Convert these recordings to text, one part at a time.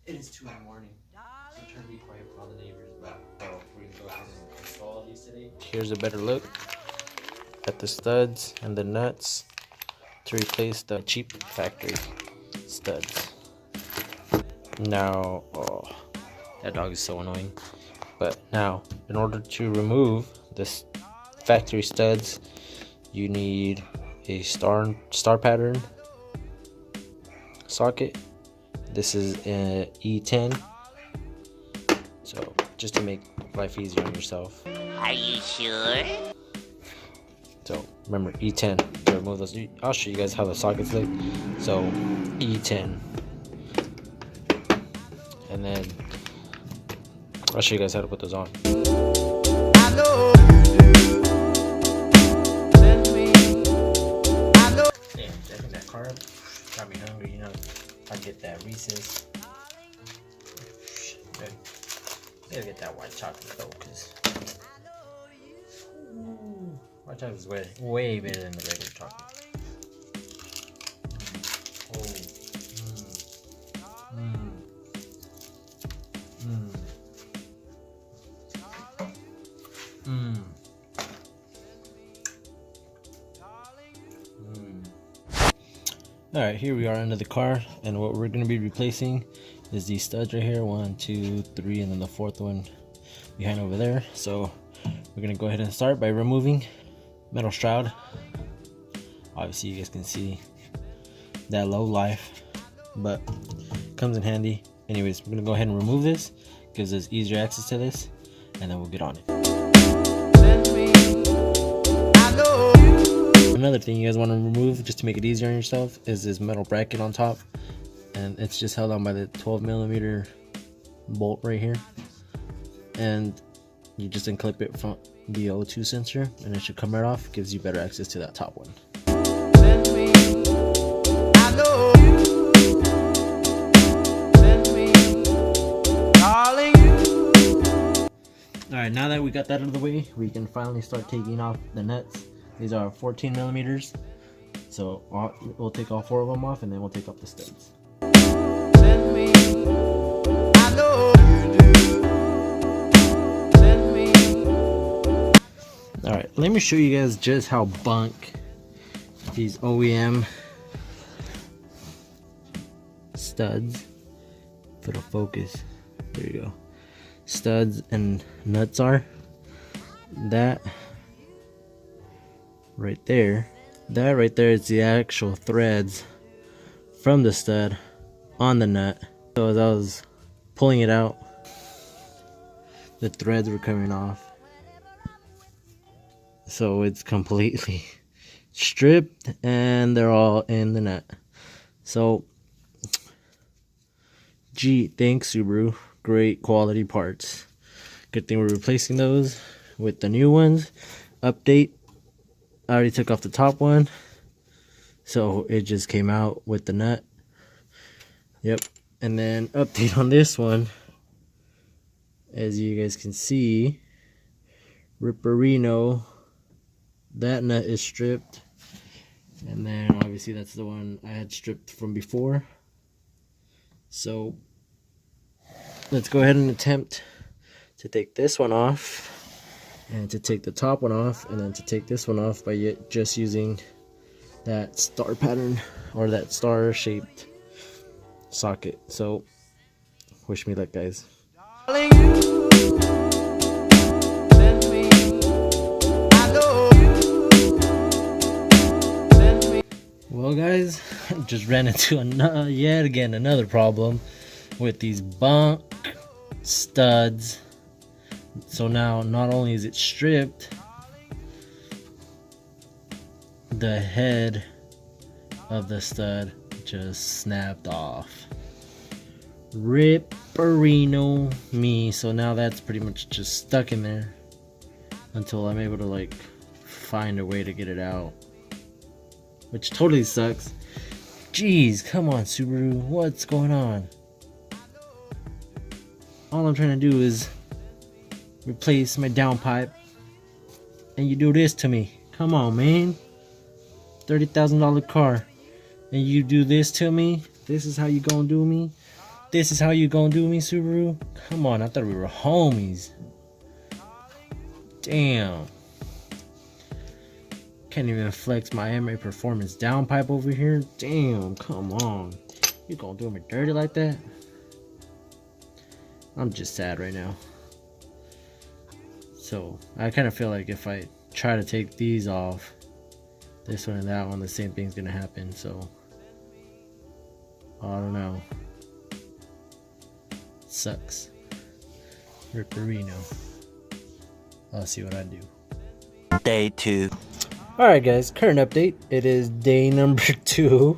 It is 2 in the morning, so I'm trying to be quiet for all the neighbors, but we're gonna go ahead and install these today. Here's a better look at the studs and the nuts to replace the cheap factory studs. Now, oh, that dog is so annoying. But now, in order to remove this factory studs, you need a star pattern socket. This is an E10, so just to make life easier on yourself. Are you sure? So remember, E10 to remove those. I'll show you guys how the sockets look. So E10, and then I'll show you guys how to put those on. Yeah, checking that car up. Got me hungry, you know. I get that Reese's. Good. Gotta get that white chocolate though, cause white chocolate is way better than the regular chocolate. Alright, here we are under the car, and what we're going to be replacing is these studs right here, 1, 2, 3, and then the fourth one behind over there. So we're going to go ahead and start by removing metal shroud. Obviously you guys can see that low life, but comes in handy. Anyways, we're going to go ahead and remove this, gives us easier access to this, and then we'll get on it. Another thing you guys want to remove just to make it easier on yourself is this metal bracket on top, and it's just held on by the 12mm bolt right here, and you just unclip it from the O2 sensor and it should come right off. Gives you better access to that top one. Alright, now that we got that out of the way, we can finally start taking off the nuts. These are 14mm, so we'll take all 4 of them off, and then we'll take off the studs. Alright, let me show you guys just how bunk these OEM studs, for the focus, there you go, studs and nuts are. That right there is the actual threads from the stud on the nut. So as I was pulling it out, the threads were coming off, so it's completely stripped and they're all in the nut. So gee, thanks Subaru, great quality parts. Good thing we're replacing those with the new ones. Update, I already took off the top one, so it just came out with the nut. Yep. And then update on this one, as you guys can see, Ripperino, that nut is stripped, and then obviously that's the one I had stripped from before. So let's go ahead and attempt to take this one off, and to take the top one off, and then to take this one off by just using that star pattern or that star shaped socket. So wish me luck, guys. Well guys, just ran into yet again another problem with these bunk studs. So now not only is it stripped, the head of the stud just snapped off. Ripperino me. So now that's pretty much just stuck in there until I'm able to like find a way to get it out, which totally sucks. Jeez, come on Subaru, what's going on? All I'm trying to do is replace my downpipe, and you do this to me. Come on, man. $30,000 car, and you do this to me? This is how you gonna do me? This is how you gonna do me, Subaru? Come on, I thought we were homies. Damn. Can't even flex my MAPerformance downpipe over here. Damn, come on. You gonna do me dirty like that? I'm just sad right now. So I kind of feel like if I try to take these off, this one and that one, the same thing's gonna happen. So I don't know. Sucks. Ripperino. I'll see what I do. Day 2. Alright guys, current update. It is day number 2.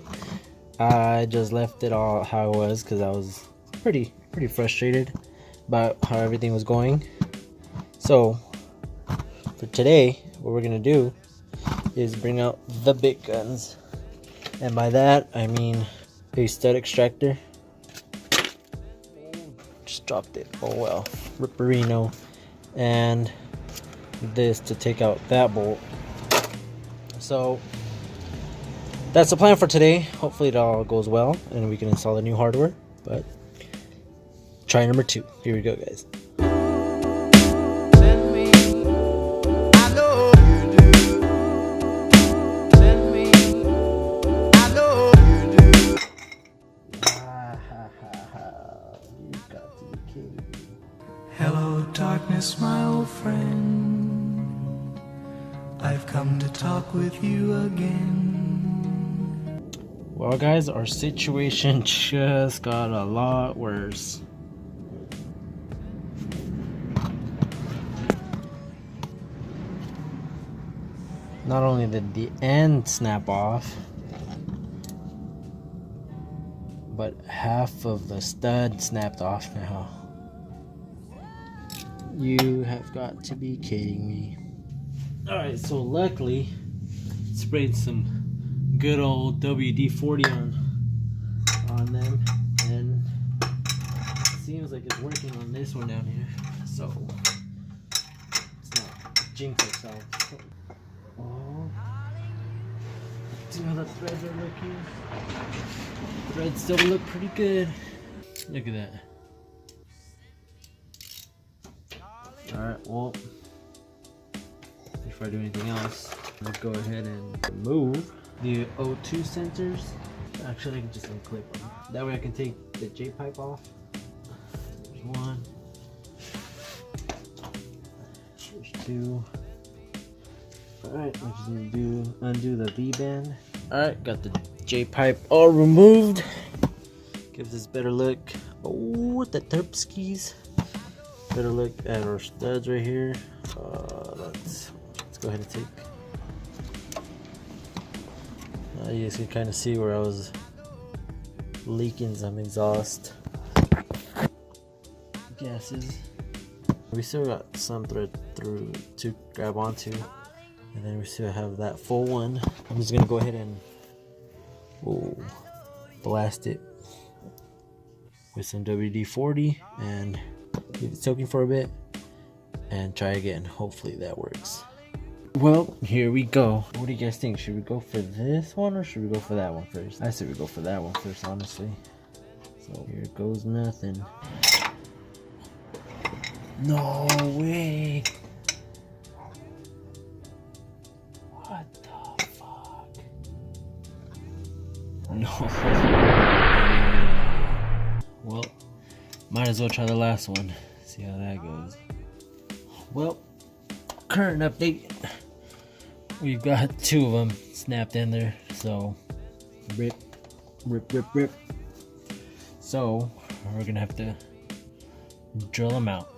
I just left it all how it was because I was pretty frustrated about how everything was going. So for today, what we're gonna do is bring out the big guns, and by that I mean a stud extractor. Just dropped it. Oh well, ripperino, and this to take out that bolt. So that's the plan for today. Hopefully it all goes well and we can install the new hardware. But try number 2. Here we go, guys. Hello, darkness, my old friend. I've come to talk with you again. Well, guys, our situation just got a lot worse. Not only did the end snap off, but half of the stud snapped off now. You have got to be kidding me. Alright, so luckily sprayed some good old WD-40 on them, and it seems like it's working on this one down here, so it's not jinx itself. Oh, see how the threads are looking? Threads still look pretty good. Look at that. Alright, well, before I do anything else, let's go ahead and remove the O2 sensors. Actually, I can just unclip them. That way I can take the J-pipe off. There's one. There's 2. Alright, I just need to undo the V-band. Alright, got the J-pipe all removed. Gives this better look. Oh, the Terpskis. Better look at our studs right here. Let's go ahead and take. You guys can kind of see where I was leaking some exhaust gases. We still got some thread through to grab onto, and then we still have that full one. I'm just gonna go ahead and blast it with some WD-40 and leave it soaking for a bit and try again. Hopefully that works. Well, here we go. What do you guys think? Should we go for this one or should we go for that one first? I say we go for that one first, honestly. So here goes nothing. No way. What the fuck? No. Well, might as well try the last one. See how that goes. Well, current update. We've got 2 of them snapped in there. So, rip. So, we're gonna have to drill them out.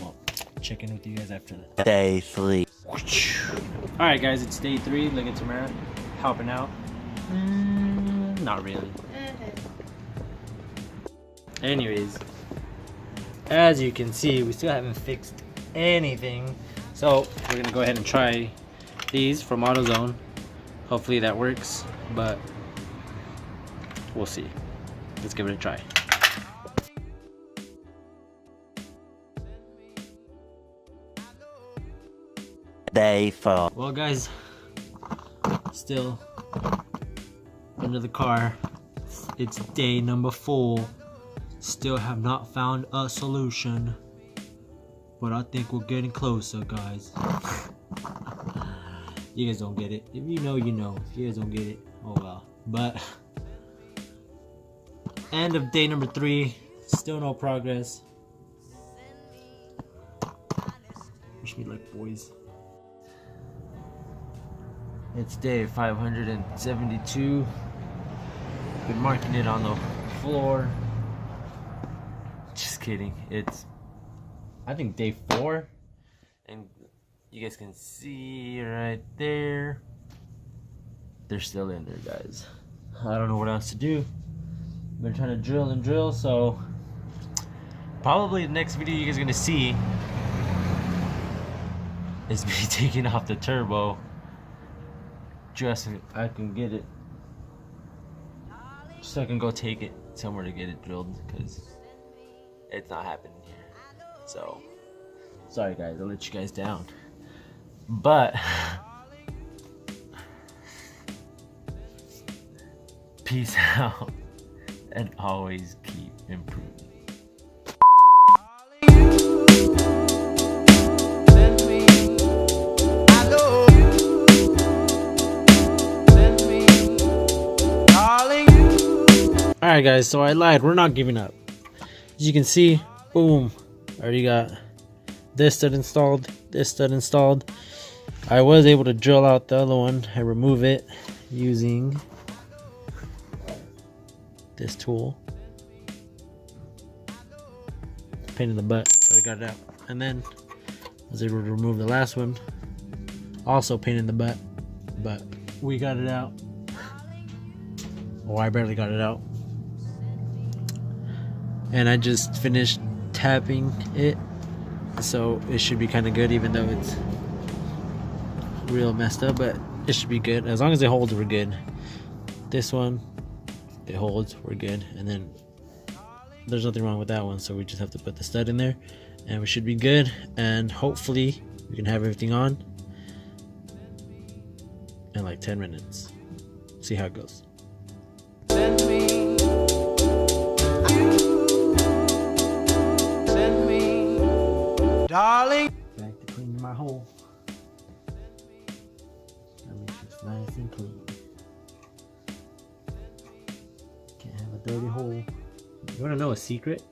Well, check in with you guys after that. Day 3. Alright guys, it's day 3. Look at Tamara helping out. Not really. Anyways, as you can see, we still haven't fixed anything. So we're gonna go ahead and try these from AutoZone. Hopefully that works, but we'll see. Let's give it a try. Day 4. Well guys, still under the car, It's day number 4. Still have not found a solution, but I think we're getting closer, guys. You guys don't get it. If you know, you know. If you guys don't get it, oh well. But end of day number 3. Still no progress. Wish me luck, boys. It's day 572. Been marking it on the floor. Just kidding. It's, I think, day 4. And you guys can see right there. They're still in there, guys. I don't know what else to do. Been trying to drill and drill, so probably the next video you guys are gonna see is me taking off the turbo. Just so I can get it, so I can go take it somewhere to get it drilled, because it's not happening here. So sorry guys, I'll let you guys down, but peace out and always keep improving. Alright guys, so I lied, we're not giving up. As you can see, boom, I already got this stud installed, this stud installed. I was able to drill out the other one and remove it using this tool. Pain in the butt, but I got it out. And then I was able to remove the last one, also pain in the butt, but we got it out. Oh, I barely got it out. And I just finished tapping it, so it should be kind of good, even though it's real messed up, but it should be good. As long as it holds, we're good. This one, it holds, we're good. And then there's nothing wrong with that one, so we just have to put the stud in there and we should be good. And hopefully we can have everything on in like 10 minutes. See how it goes. Send me, darling. Back to cleaning my hole. That makes it nice and clean. Can't have a dirty hole. You wanna know a secret?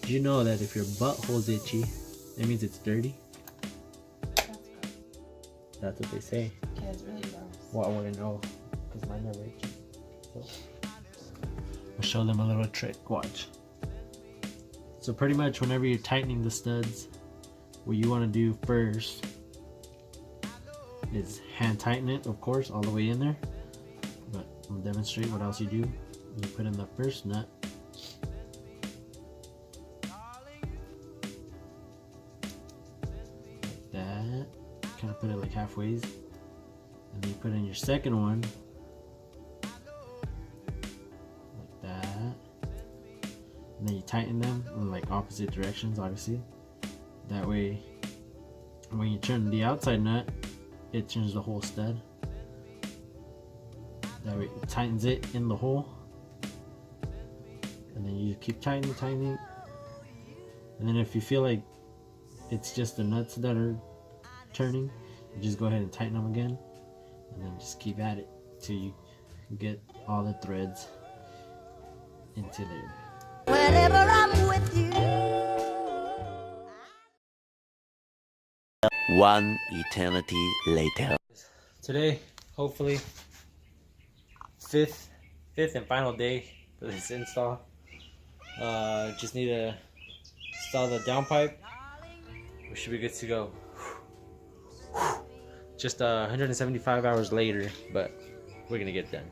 Did you know that if your butthole's itchy, that means it's dirty? That's what they say. Yeah, it's really gross. Well, I wouldn't know, because mine never itchy. So I'll show them a little trick. Watch. So pretty much whenever you're tightening the studs, what you want to do first is hand tighten it, of course, all the way in there. But I'll demonstrate what else you do. You put in the first nut. Like that. Kind of put it like halfway. And then you put in your second one. Like that. And then you tighten them in like opposite directions, obviously. That way, when you turn the outside nut, it turns the whole stud. That way it tightens it in the hole. And then you keep tightening. And then if you feel like it's just the nuts that are turning, you just go ahead and tighten them again. And then just keep at it till you get all the threads into there. Whenever I'm with you. One eternity later. Today, hopefully, fifth and final day for this install. Just need to install the downpipe. We should be good to go. Just 175 hours later, but we're gonna get it done.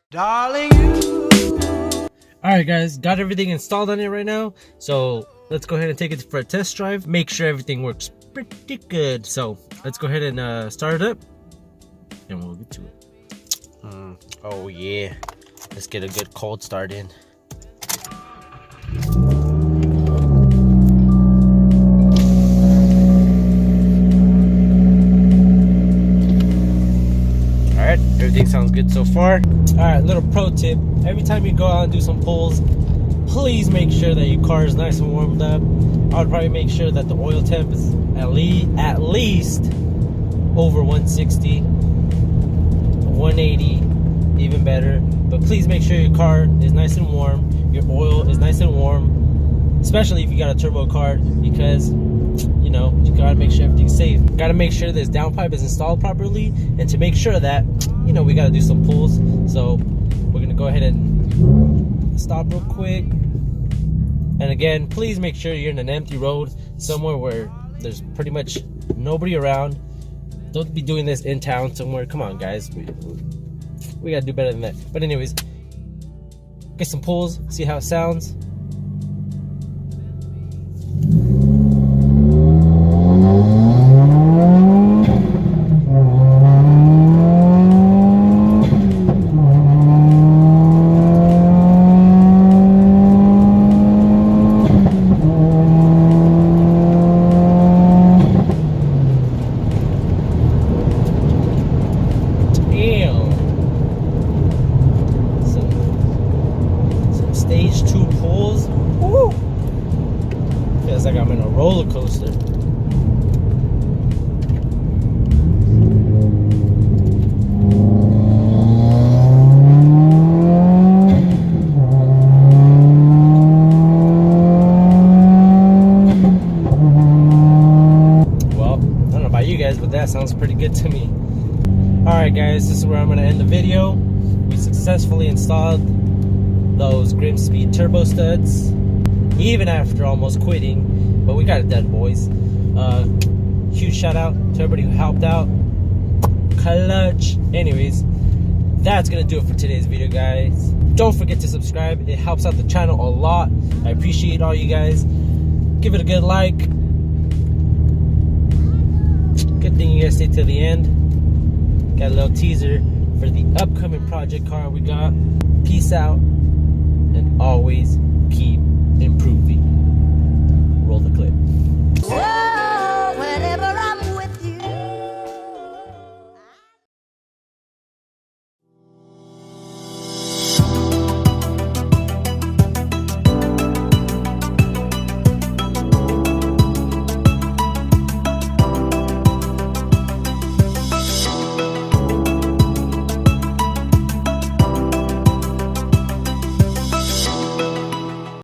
Darling, Alright guys, got everything installed on it right now, so let's go ahead and take it for a test drive, make sure everything works pretty good. So let's go ahead and start it up and we'll get to it. Oh yeah, let's get a good cold start in. Alright, here everything sounds good so far. Alright, little pro tip. Every time you go out and do some pulls, please make sure that your car is nice and warmed up. I would probably make sure that the oil temp is at least over 160, 180, even better. But please make sure your car is nice and warm, your oil is nice and warm, especially if you got a turbo car, because you know, you gotta make sure everything's safe. Gotta make sure this downpipe is installed properly, and to make sure that, you know, we gotta do some pulls. So we're gonna go ahead and stop real quick. And again, please make sure you're in an empty road, somewhere where there's pretty much nobody around. Don't be doing this in town somewhere. Come on, guys. We gotta do better than that. But anyways, get some pulls, see how it sounds. Stage 2 pulls. Woo! Feels like I'm in a roller coaster. Well, I don't know about you guys, but that sounds pretty good to me. Alright guys, this is where I'm going to end the video. We successfully installed those Grimmspeed turbo studs, even after almost quitting, but we got it done, boys. Huge shout out to everybody who helped out. Clutch. Anyways, that's gonna do it for today's video, guys. Don't forget to subscribe, it helps out the channel a lot. I appreciate all you guys. Give it a good like. Good thing you guys stayed till the end. Got a little teaser for the upcoming project car we got. Peace out, and always keep improving. Roll the clip. Whoa.